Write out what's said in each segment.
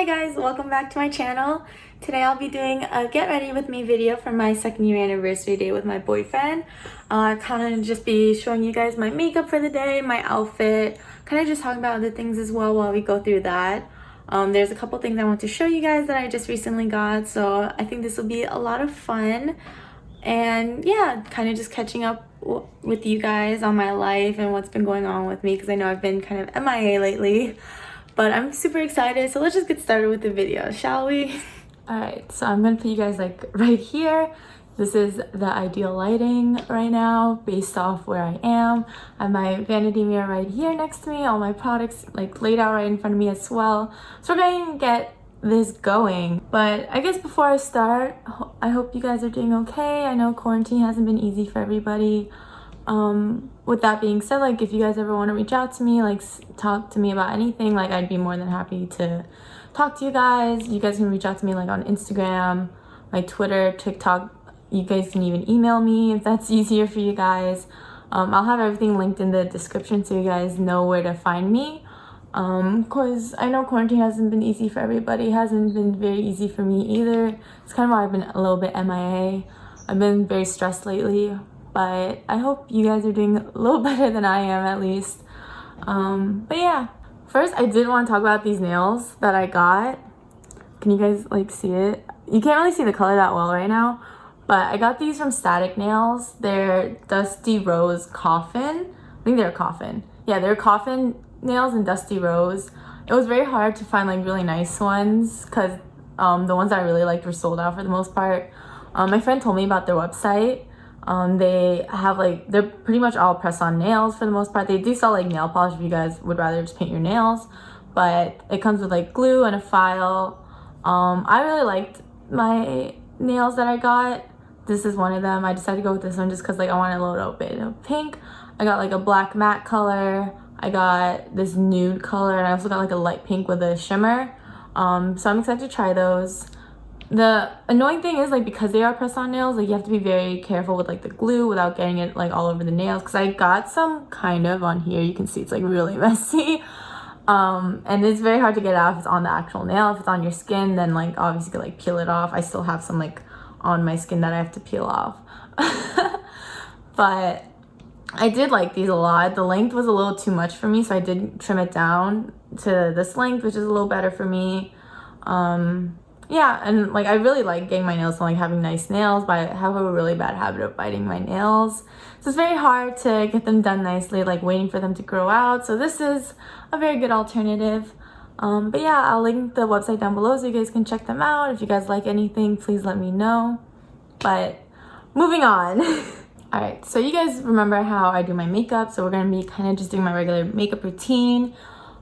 Hi guys, welcome back to my channel. Today I'll be doing a get ready with me video for my 2nd year anniversary day with my boyfriend. Kind of just be showing you guys my makeup for the day, my outfit, kind of just talking about other things as well while we go through that. There's a couple things I want to show you guys that I just recently got, so I think this will be a lot of fun. And yeah, kind of just catching up with you guys on my life and what's been going on with me, because I know I've been kind of MIA lately. But I'm super excited, so let's just get started with the video, shall we? Alright, so I'm gonna put you guys like right here. This is the ideal lighting right now based off where I am. I have my vanity mirror right here next to me, all my products like laid out right in front of me as well. So we're going to get this going. But I guess before I start, I hope you guys are doing okay. I know quarantine hasn't been easy for everybody. With that being said, like if you guys ever want to reach out to me, like talk to me about anything, like I'd be more than happy to talk to you guys. You guys can reach out to me like on Instagram, my Twitter, TikTok. You guys can even email me if that's easier for you guys. I'll have everything linked in the description so you guys know where to find me. Cause I know quarantine hasn't been easy for everybody. It hasn't been very easy for me either. It's kind of why I've been a little bit MIA. I've been very stressed lately. But I hope you guys are doing a little better than I am, at least. But yeah, first I did want to talk about these nails that I got. Can you guys like see it? You can't really see the color that well right now, but I got these from Static Nails. They're Dusty Rose Coffin. I think they're Coffin. Yeah, they're Coffin nails in Dusty Rose. It was very hard to find like really nice ones because the ones I really liked were sold out for the most part. My friend told me about their website. They have like, they're pretty much all press-on nails for the most part. They do sell like nail polish if you guys would rather just paint your nails, but it comes with like glue and a file. I really liked my nails that I got. This is one of them. I decided to go with this one just because like I wanted a little bit of pink. I got like a black matte color. I got this nude color, and I also got like a light pink with a shimmer. So I'm excited to try those. The annoying thing is like because they are press-on nails, like you have to be very careful with like the glue without getting it like all over the nails, because I got some kind of on here. You can see it's like really messy, and it's very hard to get out if it's on the actual nail. If it's on your skin, then like obviously you can like peel it off. I still have some like on my skin that I have to peel off. But I did like these a lot. The length was a little too much for me, so I did trim it down to this length, which is a little better for me. Yeah, and like I really like getting my nails done, like having nice nails, but I have a really bad habit of biting my nails. So it's very hard to get them done nicely, like waiting for them to grow out. So this is a very good alternative. But yeah, I'll link the website down below so you guys can check them out. If you guys like anything, please let me know. But moving on. Alright, so you guys remember how I do my makeup. So we're going to be kind of just doing my regular makeup routine.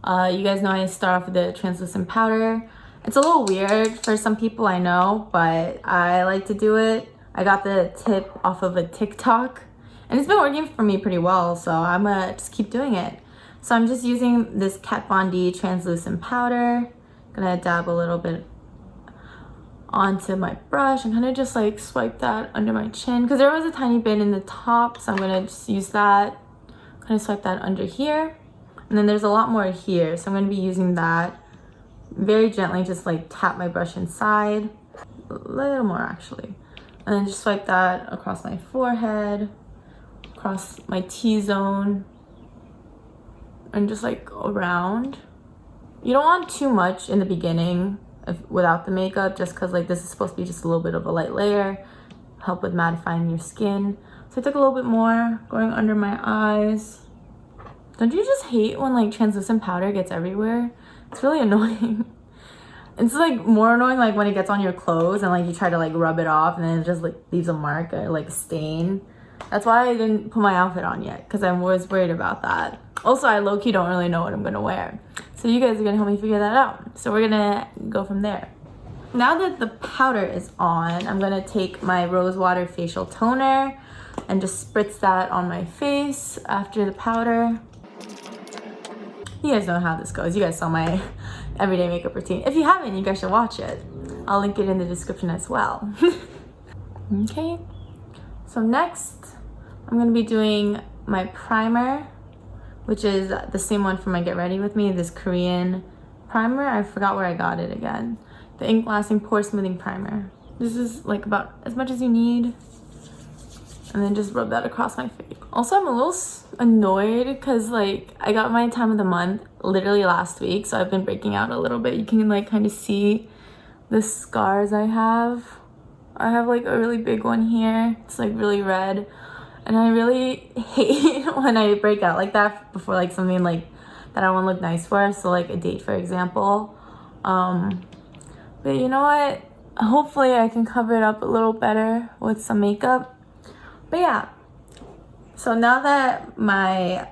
You guys know I start off with the translucent powder. It's a little weird for some people, I know, but I like to do it. I got the tip off of a TikTok, and it's been working for me pretty well, so I'm gonna just keep doing it. So I'm just using this Kat Von D translucent powder. Gonna dab a little bit onto my brush and kind of just like swipe that under my chin, because there was a tiny bit in the top, so I'm gonna just use that. Kind of swipe that under here, and then there's a lot more here, so I'm gonna be using that. Very gently, just like tap my brush inside, a little more actually, and then just swipe that across my forehead, across my T-zone, and just like around. You don't want too much in the beginning without the makeup, just because like this is supposed to be just a little bit of a light layer, help with mattifying your skin. So I took a little bit more going under my eyes. Don't you just hate when like translucent powder gets everywhere? It's really annoying. It's like more annoying like when it gets on your clothes and like you try to like rub it off and then it just like leaves a mark or like a stain. That's why I didn't put my outfit on yet, because I'm always worried about that. Also, I low-key don't really know what I'm gonna wear. So you guys are gonna help me figure that out. So we're gonna go from there. Now that the powder is on, I'm gonna take my Rose Water Facial Toner and just spritz that on my face after the powder. You guys know how this goes. You guys saw my everyday makeup routine. If you haven't, you guys should watch it. I'll link it in the description as well. Okay, so next I'm gonna be doing my primer, which is the same one from my Get Ready With Me, this Korean primer. I forgot where I got it again. The Ink Lasting Pore Smoothing Primer. This is like about as much as you need. And then just rub that across my face. Also, I'm a little annoyed because like I got my time of the month literally last week, so I've been breaking out a little bit. You can like kind of see the scars I have. I have like a really big one here. It's like really red, and I really hate when I break out like that before like something like that I want to look nice for. So like a date, for example. But you know what? Hopefully I can cover it up a little better with some makeup. But yeah, so now that my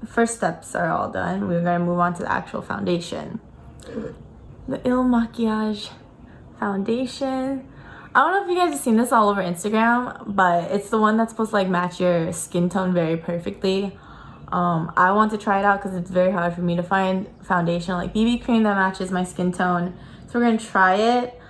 first steps are all done, we're gonna move on to the actual foundation. The Makiage foundation. I don't know if you guys have seen this all over Instagram, but it's the one that's supposed to like match your skin tone very perfectly. I want to try it out because it's very hard for me to find foundation like BB cream that matches my skin tone. So we're gonna try it.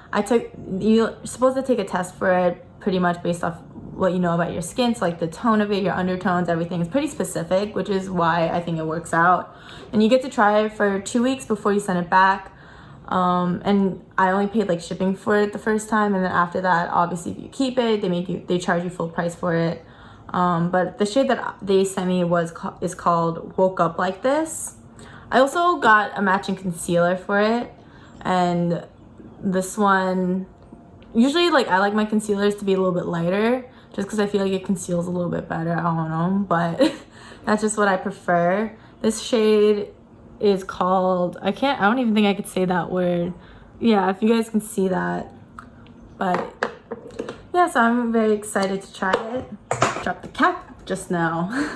You're supposed to take a test for it pretty much based off what you know about your skin, so like the tone of it, your undertones, everything is pretty specific, which is why I think it works out. And you get to try it for 2 weeks before you send it back. And I only paid like shipping for it the first time, and then after that, obviously if you keep it, they charge you full price for it. But the shade that they sent me is called Woke Up Like This. I also got a matching concealer for it, and this one, usually like I like my concealers to be a little bit lighter just because I feel like it conceals a little bit better. I don't know, but that's just what I prefer. This shade is called, I don't even think I could say that word. Yeah, if you guys can see that. But yeah, so I'm very excited to try it. Drop the cap just now.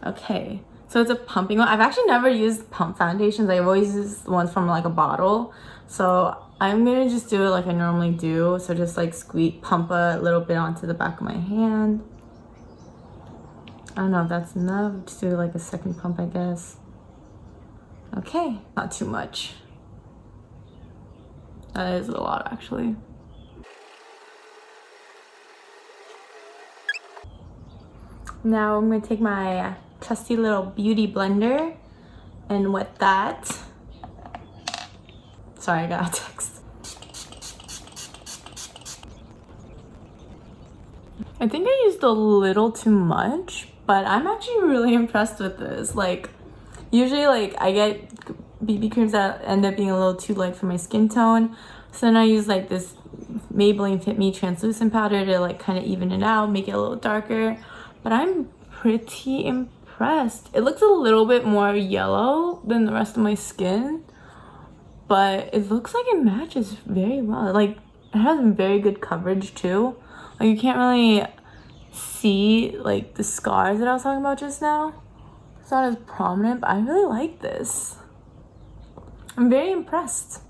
Okay, so it's a pumping one. I've actually never used pump foundations. I've always used the ones from like a bottle. So I'm gonna just do it like I normally do. So just like pump a little bit onto the back of my hand. I don't know if that's enough. Just do like a second pump, I guess. Okay, not too much. That is a lot actually. Now I'm gonna take my trusty little beauty blender and wet that. Sorry, I got a text. I think I used a little too much, but I'm actually really impressed with this. Like, usually like I get BB creams that end up being a little too light for my skin tone. So then I use like this Maybelline Fit Me translucent powder to like kind of even it out, make it a little darker. But I'm pretty impressed. It looks a little bit more yellow than the rest of my skin, but it looks like it matches very well. Like, it has very good coverage too. Like, you can't really see like the scars that I was talking about just now. It's not as prominent, but I really like this. I'm very impressed.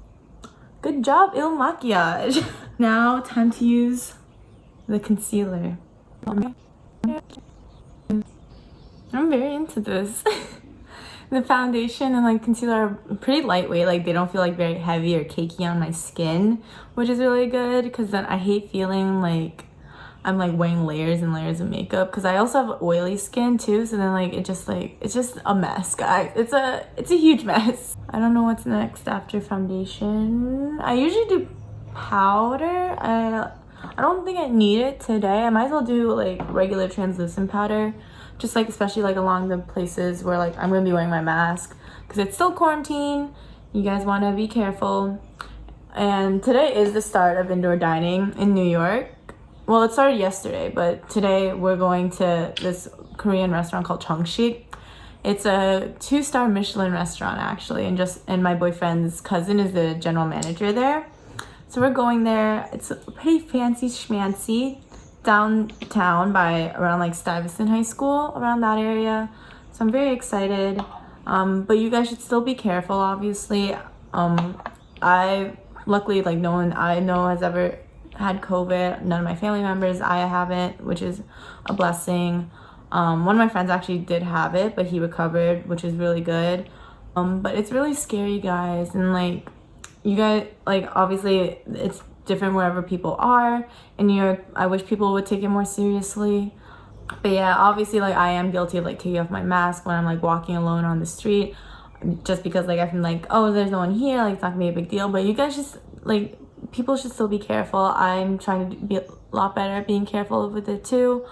Good job, Makiage. Now, time to use the concealer. I'm very into this. The foundation and like concealer are pretty lightweight. Like, they don't feel like very heavy or cakey on my skin, which is really good because then I hate feeling like I'm like wearing layers and layers of makeup because I also have oily skin too. So then like it's just a mess, guys. It's a huge mess. I don't know what's next after foundation. I usually do powder. I don't think I need it today. I might as well do like regular translucent powder, just like especially like along the places where like I'm gonna be wearing my mask because it's still quarantine. You guys want to be careful. And today is the start of indoor dining in New York. Well, it started yesterday, but today we're going to this Korean restaurant called Chongshik. It's a 2-star Michelin restaurant actually, and my boyfriend's cousin is the general manager there. So we're going there. It's pretty fancy schmancy downtown by around like Stuyvesant High School, around that area. So I'm very excited. But you guys should still be careful, obviously. I luckily like no one I know has ever had COVID. None of my family members. I haven't, which is a blessing. One of my friends actually did have it, but he recovered, which is really good. But it's really scary, guys, and like you guys, like obviously it's different wherever people are in New York. I wish people would take it more seriously. But yeah, obviously like I am guilty of like taking off my mask when I'm like walking alone on the street. just because like I'm like, oh, there's no one here, like it's not gonna be a big deal. But you guys just like, people should still be careful. I'm trying to be a lot better at being careful with it too.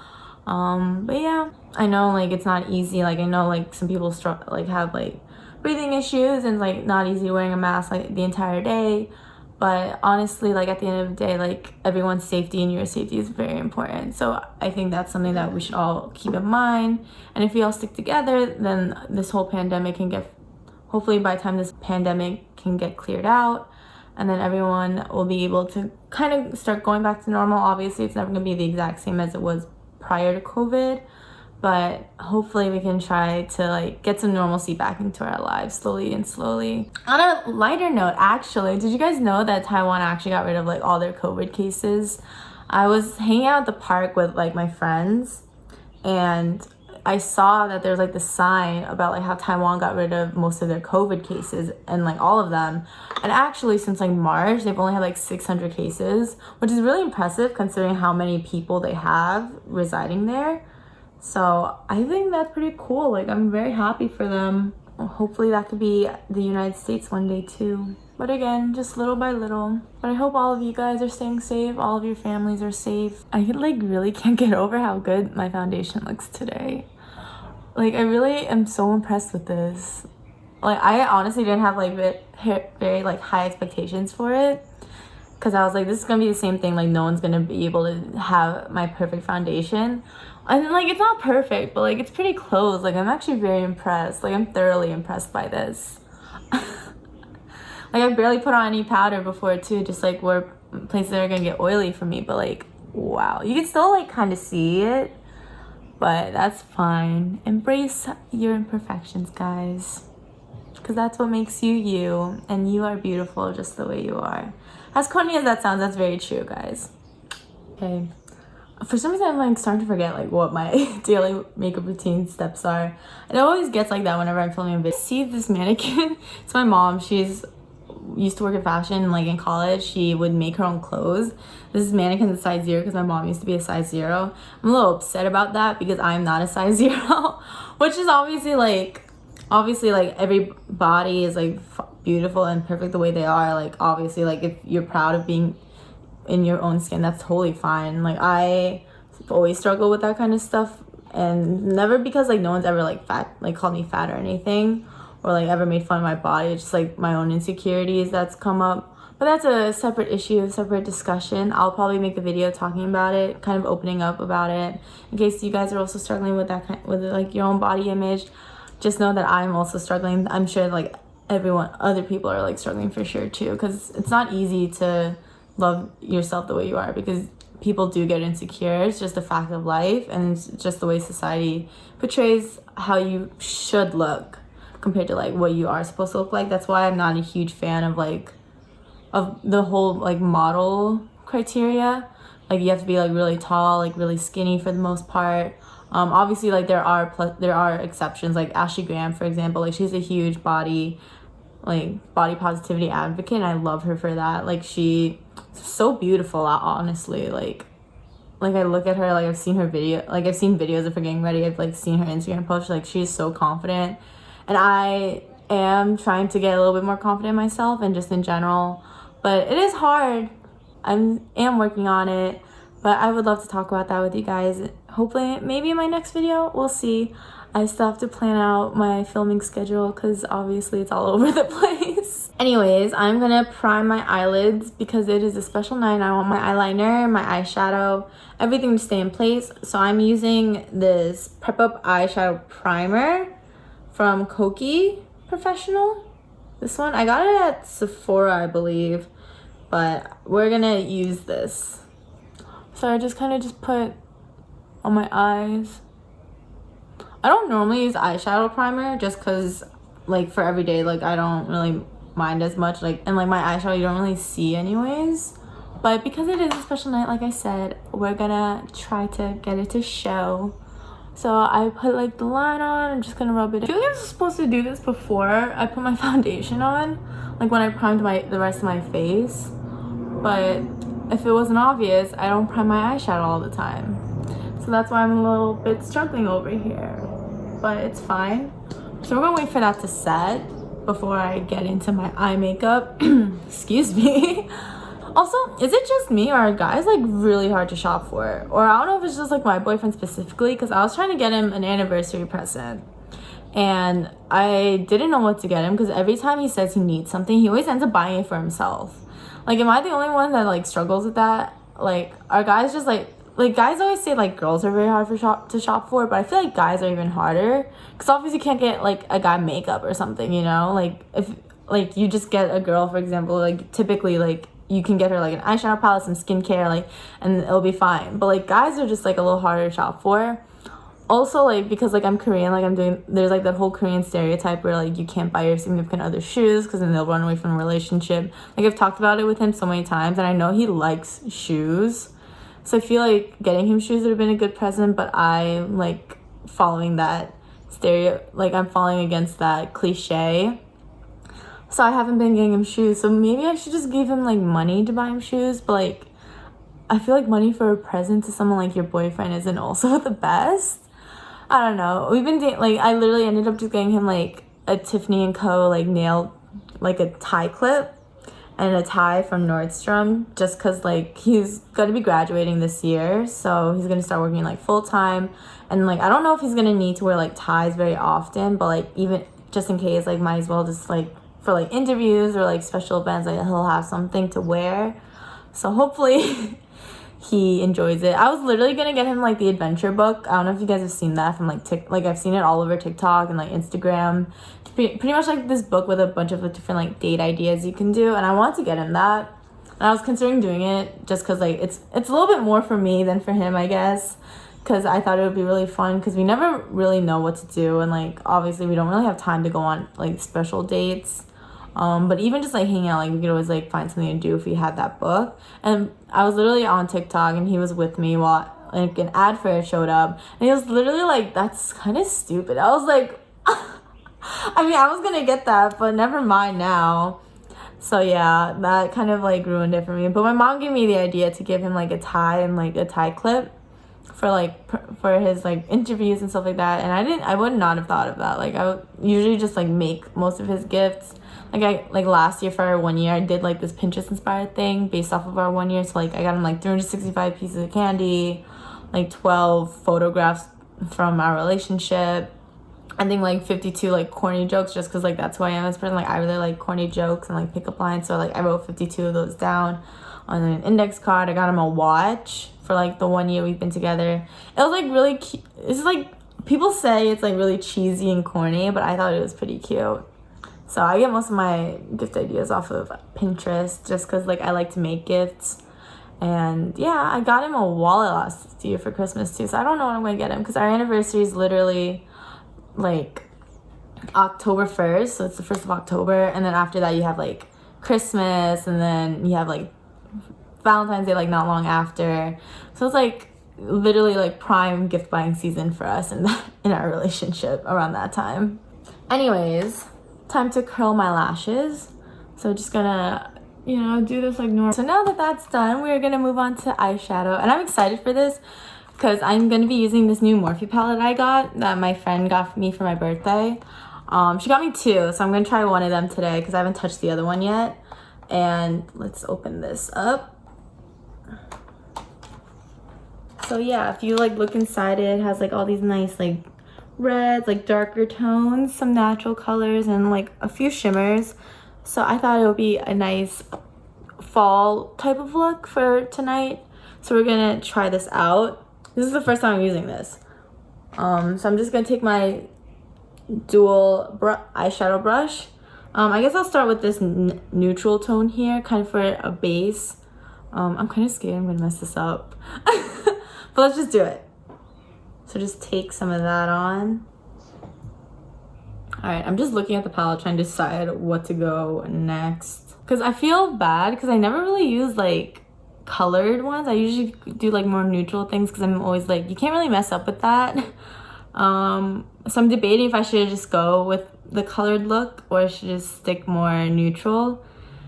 But yeah, I know like it's not easy. Like I know like some people like have like breathing issues and like not easy wearing a mask like the entire day. But honestly, like at the end of the day, like everyone's safety and your safety is very important. So I think that's something that we should all keep in mind. And if we all stick together, then this whole pandemic can get, hopefully by the time this pandemic can get cleared out, and then everyone will be able to kind of start going back to normal. Obviously, it's never gonna be the exact same as it was prior to COVID, but hopefully we can try to like get some normalcy back into our lives slowly and slowly. On a lighter note, actually, did you guys know that Taiwan actually got rid of like all their COVID cases? I was hanging out at the park with like my friends, and I saw that there's like this sign about like how Taiwan got rid of most of their COVID cases, and like all of them. And actually since like March, they've only had like 600 cases, which is really impressive considering how many people they have residing there. So I think that's pretty cool. Like I'm very happy for them. Hopefully that could be the United States one day too. But again, just little by little. But I hope all of you guys are staying safe. All of your families are safe. I like really can't get over how good my foundation looks today. Like I really am so impressed with this. Like I honestly didn't have like very like high expectations for it, because I was like, this is gonna be the same thing, like no one's gonna be able to have my perfect foundation. And like it's not perfect, but like it's pretty close. Like I'm actually very impressed. Like I'm thoroughly impressed by this. Like I barely put on any powder before too, just like where places that are gonna get oily for me. But like wow, you can still like kind of see it, but that's fine. Embrace your imperfections, guys, because that's what makes you you, and you are beautiful just the way you are. As corny as that sounds, that's very true, guys. Okay, for some reason I'm like starting to forget like what my daily makeup routine steps are. It always gets like that whenever I'm filming a video. See this mannequin? It's my mom. She's used to work in fashion. Like in college, she would make her own clothes. This is mannequin a size 0 because my mom used to be a size 0. I'm a little upset about that because I'm not a size 0, which is obviously like every body is like beautiful and perfect the way they are. Like obviously, like if you're proud of being in your own skin, that's totally fine. Like I always struggle with that kind of stuff, and never because like no one's ever like called me fat or anything, or like ever made fun of my body. It's just like my own insecurities that's come up. But that's a separate issue, a separate discussion. I'll probably make a video talking about it, kind of opening up about it, in case you guys are also struggling with that with like your own body image. Just know that I'm also struggling. I'm sure like other people are like struggling for sure too, because it's not easy to love yourself the way you are, because people do get insecure. It's just a fact of life, and it's just the way society portrays how you should look compared to like what you are supposed to look like. That's why I'm not a huge fan of the whole like model criteria. Like you have to be like really tall, like really skinny for the most part. Obviously like there are exceptions, like Ashley Graham, for example. Like she's a huge body positivity advocate, and I love her for that. Like she's so beautiful, honestly. Like I look at her, like I've seen videos of her getting ready. I've like seen her Instagram post. Like she's so confident, and I am trying to get a little bit more confident myself and just in general, but it is hard. I am working on it, but I would love to talk about that with you guys. Hopefully, maybe in my next video, we'll see. I still have to plan out my filming schedule because obviously it's all over the place. Anyways, I'm gonna prime my eyelids because it is a special night and I want my eyeliner, my eyeshadow, everything to stay in place. So I'm using this Prep Up eyeshadow primer from Koki Professional. This one, I got it at Sephora, I believe, but we're gonna use this. So I just kind of just put on my eyes. I don't normally use eyeshadow primer just because like for every day, like I don't really mind as much, like, and like my eyeshadow you don't really see anyways, but because it is a special night, like I said, we're gonna try to get it to show. So I put like the line on. I'm just gonna rub it in. I feel like I was supposed to do this before I put my foundation on, like when I primed the rest of my face, but if it wasn't obvious, I don't prime my eyeshadow all the time. So that's why I'm a little bit struggling over here, but it's fine. So we're gonna wait for that to set. before I get into my eye makeup. Excuse me. Also, is it just me, or are guys like really hard to shop for? Or I don't know if it's just like my boyfriend specifically, because I was trying to get him an anniversary present and I didn't know what to get him, because every time he says he needs something, he always ends up buying it for himself. Like, am I the only one that like struggles with that? Like, are guys just like guys always say like girls are very hard to shop for, but I feel like guys are even harder, because obviously you can't get like a guy makeup or something, you know? Like, if like you just get a girl, for example, like typically like you can get her like an eyeshadow palette, some skincare, like, and it'll be fine. But like guys are just like a little harder to shop for. Also, like, because like I'm Korean, like there's like that whole Korean stereotype where like you can't buy your significant other shoes because then they'll run away from the relationship. Like, I've talked about it with him so many times, and I know he likes shoes, so I feel like getting him shoes would have been a good present, but I'm like following that I'm following against that cliche. So I haven't been getting him shoes. So maybe I should just give him like money to buy him shoes. But like, I feel like money for a present to someone like your boyfriend isn't also the best. I don't know. We've been like, I literally ended up just getting him like a Tiffany & Co. like nail, like a tie clip and a tie from Nordstrom, just because like he's going to be graduating this year. So he's going to start working like full time. And like, I don't know if he's going to need to wear like ties very often, but like even just in case, like might as well just like for like interviews or like special events, like he'll have something to wear. So hopefully he enjoys it. I was literally gonna get him like the adventure book. I don't know if you guys have seen that from like I've seen it all over TikTok and like Instagram. It's pretty much like this book with a bunch of different like date ideas you can do, and I wanted to get him that. And I was considering doing it just because like it's a little bit more for me than for him, I guess, because I thought it would be really fun, because we never really know what to do, and like obviously we don't really have time to go on like special dates. But even just like hanging out, like we could always like find something to do if we had that book. And I was literally on TikTok and he was with me while like an ad for it showed up, and he was literally like, "That's kind of stupid." I was like, I mean, I was gonna get that, but never mind now. So yeah, that kind of like ruined it for me. But my mom gave me the idea to give him like a tie and like a tie clip for like for his like interviews and stuff like that. And I would not have thought of that. Like, I would usually just like make most of his gifts. Like last year for our 1 year, I did like this Pinterest inspired thing based off of our 1 year. So like I got him like 365 pieces of candy, like 12 photographs from our relationship. I think like 52 like corny jokes, just because like that's who I am as a person. Like, I really like corny jokes and like pickup lines. So like I wrote 52 of those down on an index card. I got him a watch for like the 1 year we've been together. It was like really cute. It's like, people say it's like really cheesy and corny, but I thought it was pretty cute. So I get most of my gift ideas off of Pinterest, just because like I like to make gifts. And yeah, I got him a wallet last year for Christmas too. So I don't know what I'm going to get him, because our anniversary is literally like October 1st. So it's the 1st of October. And then after that you have like Christmas, and then you have like Valentine's Day like not long after. So it's like literally like prime gift buying season for us in our relationship around that time. Anyways, time to curl my lashes. So just gonna, you know, do this like normal. So now that that's done, we're gonna move on to eyeshadow, and I'm excited for this because I'm gonna be using this new Morphe palette I got that my friend got me for my birthday. She got me two, so I'm gonna try one of them today because I haven't touched the other one yet. And let's open this up. So yeah, if you like look inside it has like all these nice like reds, like darker tones, some natural colors, and like a few shimmers. So I thought it would be a nice fall type of look for tonight. So we're gonna try this out. This is the first time I'm using this. So I'm just gonna take my dual eyeshadow brush. I guess I'll start with this neutral tone here, kind of for a base. I'm kind of scared I'm gonna mess this up. But let's just do it. So just take some of that on. All right, I'm just looking at the palette trying to decide what to go next. Because I feel bad because I never really use like colored ones. I usually do like more neutral things because I'm always like, you can't really mess up with that. So I'm debating if I should just go with the colored look or I should just stick more neutral.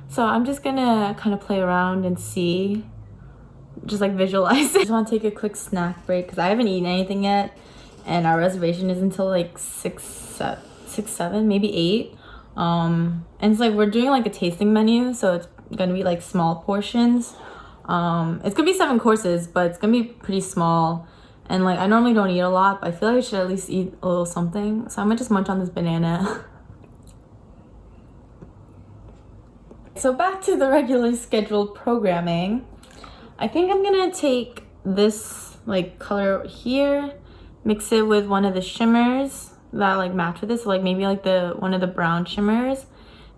So I'm just gonna kind of play around and see. Just like visualize it. I just want to take a quick snack break because I haven't eaten anything yet, and our reservation is until like 6, 7, maybe 8. And it's like we're doing like a tasting menu, so it's gonna be like small portions. It's gonna be 7 courses, but it's gonna be pretty small. And like I normally don't eat a lot, but I feel like I should at least eat a little something. So I'm gonna just munch on this banana. So back to the regular scheduled programming. I think I'm gonna take this like color here, mix it with one of the shimmers that like match with this, so like maybe like one of the brown shimmers,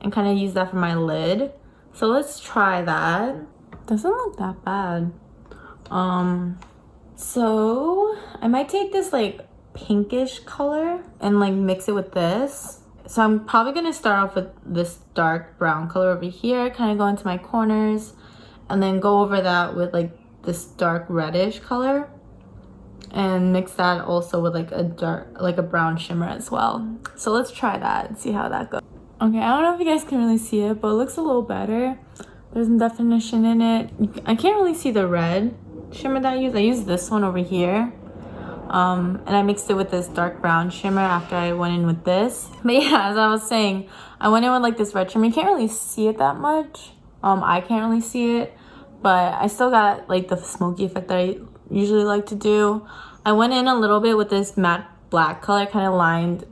and kind of use that for my lid. So let's try that. Doesn't look that bad. So I might take this like pinkish color and like mix it with this. So I'm probably gonna start off with this dark brown color over here, kind of go into my corners, and then go over that with like this dark reddish color, and mix that also with like a brown shimmer as well. So let's try that and see how that goes. Okay, I don't know if you guys can really see it, but it looks a little better. There's some definition in it. I can't really see the red shimmer that I use. I use this one over here. And I mixed it with this dark brown shimmer after I went in with this. But yeah, as I was saying, I went in with like this red shimmer. You can't really see it that much. I can't really see it, but I still got like the smoky effect that I usually like to do. I went in a little bit with this matte black color, kind of lined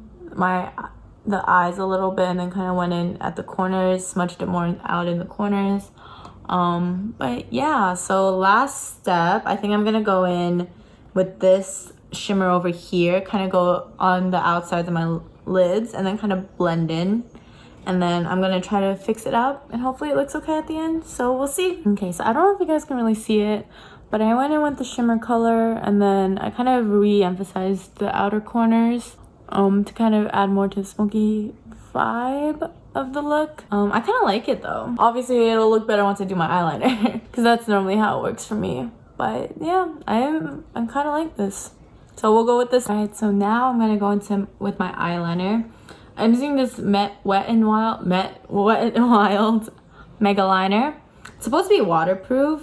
the eyes a little bit, and then kind of went in at the corners, smudged it more out in the corners. But yeah, so last step, I think I'm gonna go in with this shimmer over here, kind of go on the outsides of my lids, and then kind of blend in. And then I'm gonna try to fix it up, and hopefully it looks okay at the end, so we'll see. Okay, so I don't know if you guys can really see it, but I went in with the shimmer color, and then I kind of re-emphasized the outer corners to kind of add more to the smoky vibe of the look. I kind of like it though. Obviously it'll look better once I do my eyeliner, because that's normally how it works for me. But yeah, I'm kind of like this. So we'll go with this. All right, so now I'm gonna go into with my eyeliner. I'm using this Wet n Wild Mega Liner. It's supposed to be waterproof,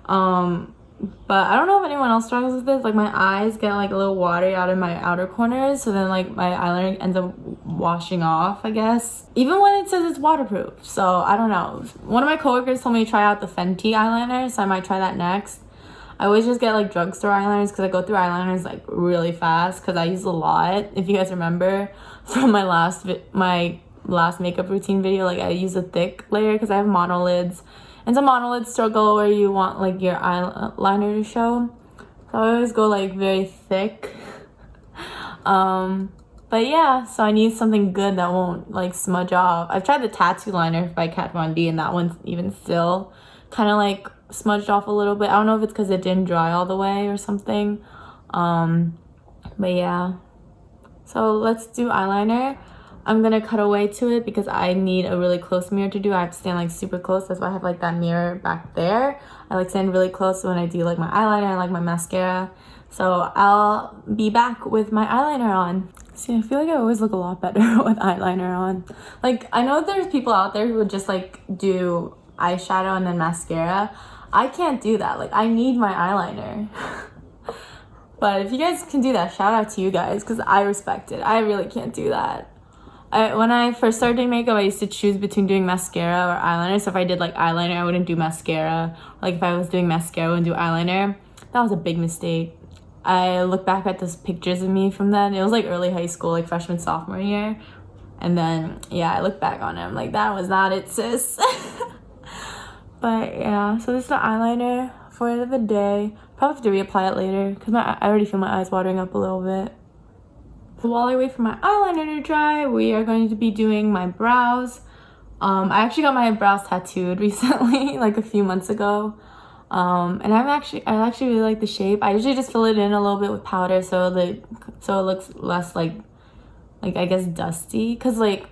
but I don't know if anyone else struggles with this. Like my eyes get like a little watery out of my outer corners, so then like my eyeliner ends up washing off, I guess. Even when it says it's waterproof, so I don't know. One of my coworkers told me to try out the Fenty eyeliner, so I might try that next. I always just get like drugstore eyeliners because I go through eyeliners like really fast because I use a lot. If you guys remember from my last makeup routine video, like I use a thick layer because I have monolids. And some monolids struggle where you want like your eyeliner to show. So I always go like very thick. But yeah, so I need something good that won't like smudge off. I've tried the Tattoo Liner by Kat Von D, and that one's even still kind of like smudged off a little bit. I don't know if it's because it didn't dry all the way or something. But yeah, so let's do eyeliner. I'm gonna cut away to it because I need a really close mirror to do. I have to stand like super close. That's why I have like that mirror back there. I like stand really close when I do like my eyeliner and like my mascara. So I'll be back with my eyeliner on. See, I feel like I always look a lot better with eyeliner on. Like I know there's people out there who would just like do eyeshadow and then mascara. I can't do that. Like I need my eyeliner. But if you guys can do that, shout out to you guys, because I respect it. I really can't do that. When I first started doing makeup, I used to choose between doing mascara or eyeliner. So if I did like eyeliner, I wouldn't do mascara. Like if I was doing mascara, I wouldn't do eyeliner. That was a big mistake. I look back at those pictures of me from then. It was like early high school, like freshman, sophomore year. And then, yeah, I look back on it. I'm like, that was not it, sis. But yeah, so this is the eyeliner for the day. Probably have to reapply it later because I already feel my eyes watering up a little bit. While I wait for my eyeliner to dry, we are going to be doing my brows. I actually got my brows tattooed recently, like a few months ago. And I actually really like the shape. I usually just fill it in a little bit with powder so it looks less like I guess dusty. Cause like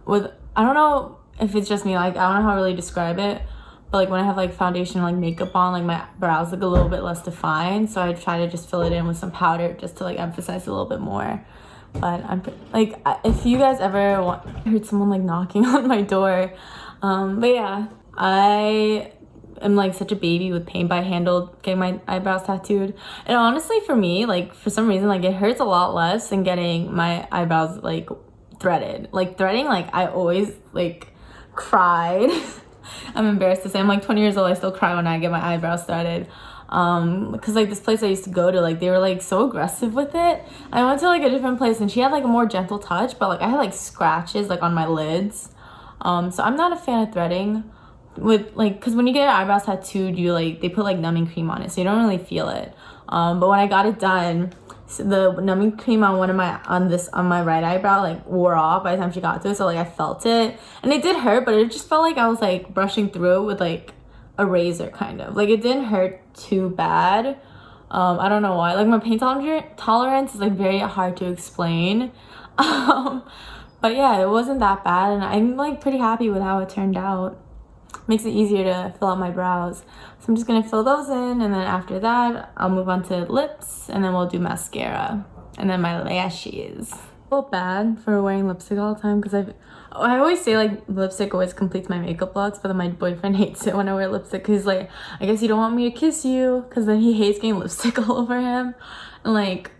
I don't know if it's just me, like I don't know how to really describe it. But like when I have like foundation, like makeup on, like my brows look a little bit less defined. So I try to just fill it in with some powder just to like emphasize a little bit more. But I'm like, if you guys ever heard someone like knocking on my door, but yeah, I am like such a baby with pain by handle getting my eyebrows tattooed. And honestly, for me, like for some reason, like it hurts a lot less than getting my eyebrows like threaded. Like threading, like I always like cried. I'm embarrassed to say, I'm like 20 years old, I still cry when I get my eyebrows threaded. Because like this place I used to go to, like they were like so aggressive with it. I went to like a different place and she had like a more gentle touch, but like I had like scratches like on my lids. So I'm not a fan of threading with like, because when you get your eyebrows tattooed, you like, they put like numbing cream on it, so you don't really feel it. But when I got it done, so the numbing cream on on my right eyebrow like wore off by the time she got to it, so like I felt it and it did hurt, but it just felt like I was like brushing through it with like a razor, kind of like it didn't hurt too bad. I don't know why, like my pain tolerance is like very hard to explain. But yeah, it wasn't that bad and I'm like pretty happy with how it turned out. Makes it easier to fill out my brows. So I'm just gonna fill those in, and then after that I'll move on to lips, and then we'll do mascara and then my lashes. I feel bad for wearing lipstick all the time because I always say like lipstick always completes my makeup looks, but then my boyfriend hates it when I wear lipstick because like, I guess you don't want me to kiss you, because then he hates getting lipstick all over him. And like,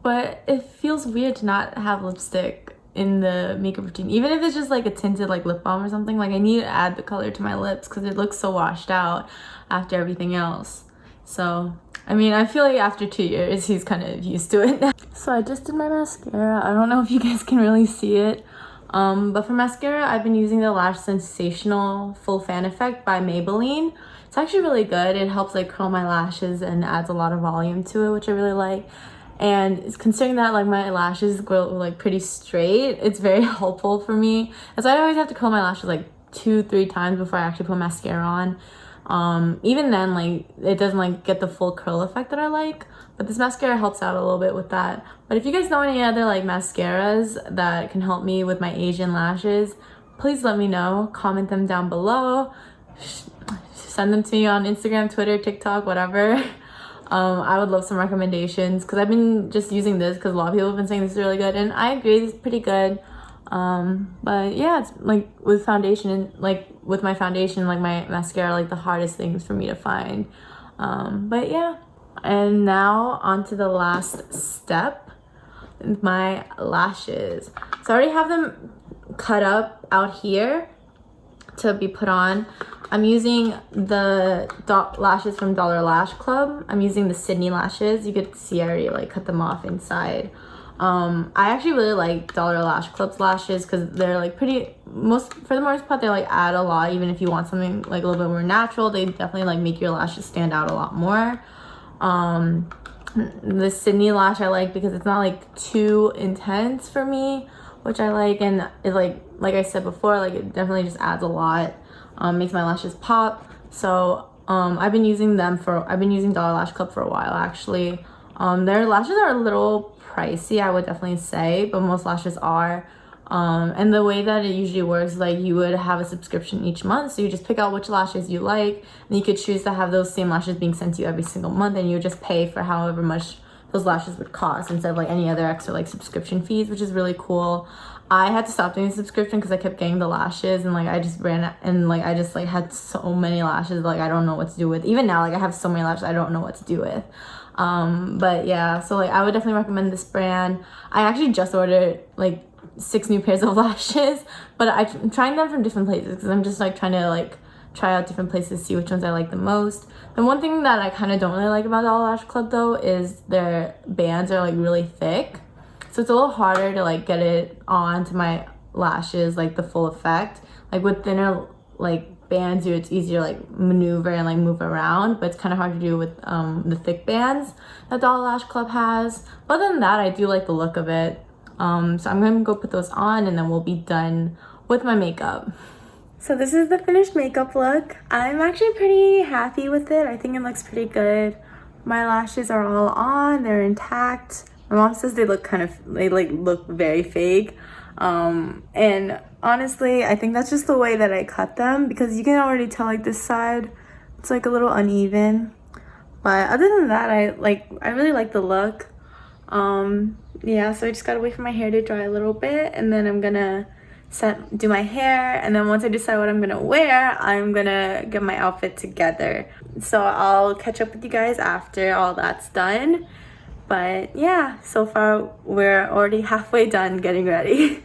but it feels weird to not have lipstick in the makeup routine, even if it's just like a tinted like lip balm or something. Like I need to add the color to my lips because it looks so washed out after everything else. So I mean, I feel like after 2 years he's kind of used to it now. So I just did my mascara. I don't know if you guys can really see it, but for mascara I've been using the Lash Sensational Full Fan Effect by Maybelline. It's actually really good. It helps like curl my lashes and adds a lot of volume to it, which I really like. And considering that like my lashes grow like pretty straight, it's very helpful for me, as I always have to curl my lashes like 2-3 times before I actually put mascara on. Even then, like it doesn't like get the full curl effect that I like, but this mascara helps out a little bit with that. But if you guys know any other like mascaras that can help me with my Asian lashes, please let me know. Comment them down below, send them to me on Instagram, Twitter, TikTok, whatever. I would love some recommendations because I've been just using this because a lot of people have been saying this is really good, and I agree, this is pretty good. But yeah, it's like with foundation, and like with my foundation, like my mascara, like the hardest things for me to find. But yeah, and now on to the last step, my lashes. So I already have them cut up out here to be put on. I'm using the lashes from Dollar Lash Club. I'm using the Sydney lashes. You could see I already like cut them off inside. I actually really like Dollar Lash Club's lashes because they're like for the most part, they like add a lot. Even if you want something like a little bit more natural, they definitely like make your lashes stand out a lot more. The Sydney lash I like because it's not like too intense for me, which I like, and it like I said before, like it definitely just adds a lot. Makes my lashes pop. So I've been using Dollar Lash Club for a while actually. Their lashes are a little pricey, I would definitely say, but most lashes are. And the way that it usually works is like you would have a subscription each month, so you just pick out which lashes you like, and you could choose to have those same lashes being sent to you every single month, and you would just pay for however much those lashes would cost instead of like any other extra like subscription fees, which is really cool. I had to stop doing the subscription because I kept getting the lashes, and like I just had so many lashes, like I don't know what to do with. Even now, like I have so many lashes I don't know what to do with. But yeah, so like I would definitely recommend this brand. I actually just ordered like 6 new pairs of lashes, but I'm trying them from different places because I'm just like trying to like try out different places, see which ones I like the most. The one thing that I kind of don't really like about Dollar Lash Club though is their bands are like really thick, so it's a little harder to like get it onto my lashes like the full effect. Like with thinner like bands, it's easier to like maneuver and like move around, but it's kind of hard to do with the thick bands that Dollar Lash Club has. But other than that, I do like the look of it. So I'm gonna go put those on and then we'll be done with my makeup. So this is the finished makeup look. I'm actually pretty happy with it. I think it looks pretty good. My lashes are all on, they're intact. My mom says they look look very fake. And honestly, I think that's just the way that I cut them, because you can already tell like this side, it's like a little uneven. But other than that, I really like the look. Yeah, so I just gotta wait for my hair to dry a little bit, and then I'm gonna do my hair, and then once I decide what I'm gonna wear, I'm gonna get my outfit together. So I'll catch up with you guys after all that's done. But yeah, so far we're already halfway done getting ready.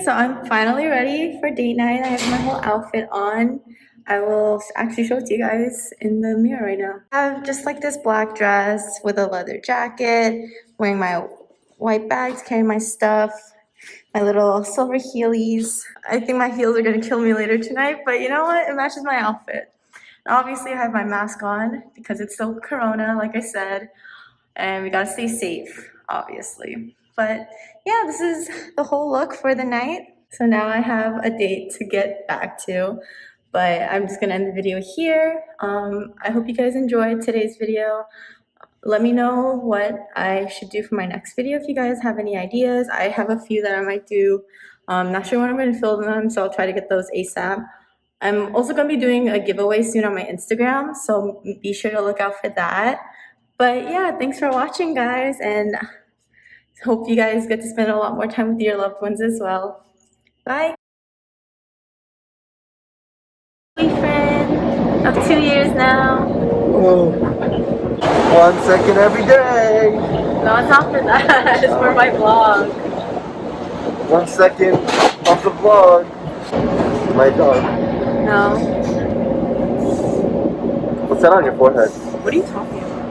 So I'm finally ready for date night. I have my whole outfit on. I will actually show it to you guys in the mirror right now. I have just like this black dress with a leather jacket, wearing my white bags, carrying my stuff, my little silver heelys. I think my heels are gonna kill me later tonight, but you know what? It matches my outfit. Obviously, I have my mask on because it's still Corona, like I said, and we gotta stay safe, obviously. But yeah, this is the whole look for the night. So now I have a date to get back to, but I'm just gonna end the video here. I hope you guys enjoyed today's video. Let me know what I should do for my next video if you guys have any ideas. I have a few that I might do. I'm not sure when I'm gonna film them, so I'll try to get those ASAP. I'm also going to be doing a giveaway soon on my Instagram, so be sure to look out for that. But yeah, thanks for watching, guys, and hope you guys get to spend a lot more time with your loved ones as well. Bye! Boyfriend of 2 years now. Oh, 1 second every day. No, it's not for that. It's for my vlog. 1 second of the vlog. My dog. No. What's that on your forehead? What are you talking about?